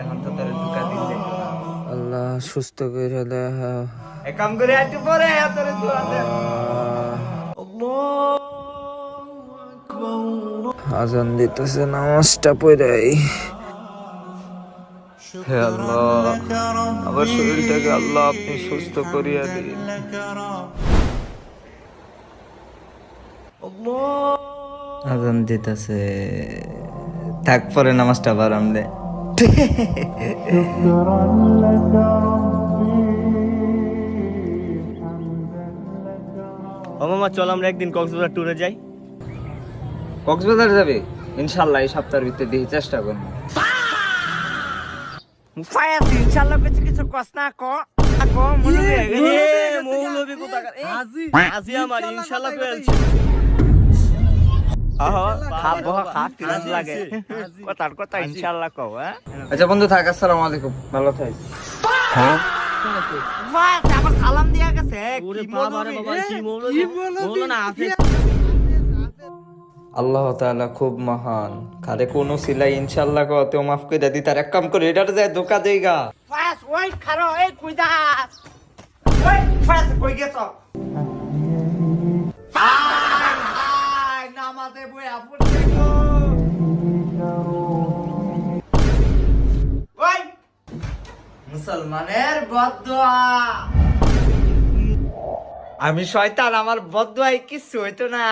এখন তো তোর দুকা দিলে আল্লাহ সুস্থ করে দেহ। এক কাম করে একটু পরে তোর দোয়া দে। আজান দিতেছে, নামাজটা পড়াই। হে আল্লাহ, আমার শরীরটাকে আল্লাহ আপনি সুস্থ করিয়া দিন। আজান দিতেছে, থাক পরে নামাজটা বারাম দে। ও মামা, চল আমরা একদিন কক্সবাজার ট্যুরে যাই। কক্সবাজার যাবে? ইনশাআল্লাহ এই সপ্তাহের ভিতরে দিয়ে চেষ্টা করবো। ইনশাআল্লাহ কিছু কস না ক মৌলবী কোথাকার আজি আমার ইনশাআল্লাহ কইলছি। কথার কথা ইনশাআল্লাহ কও। আচ্ছা বন্ধু থাক, আসসালামু আলাইকুম, ভালো থাকিস। আবার সালাম দিয়া গেছে। আল্লাহ তাআলা খুব মহান, কারে কোন সিলাই ইনশাআল্লাহ কওতেও মাফ কইরা দি। তার এক কাম করে এটাতে যায় ধোকা দেইগা। ফাস ওই খারো এই কই যাস? ওই ফাস কই গেছ? আয় নামাজে বইয়া পড়তে গো। ওই মুসলমানের বদদুয়া। আমি শয়তান, আমার বদদুয়ায় কিছু হইতো না।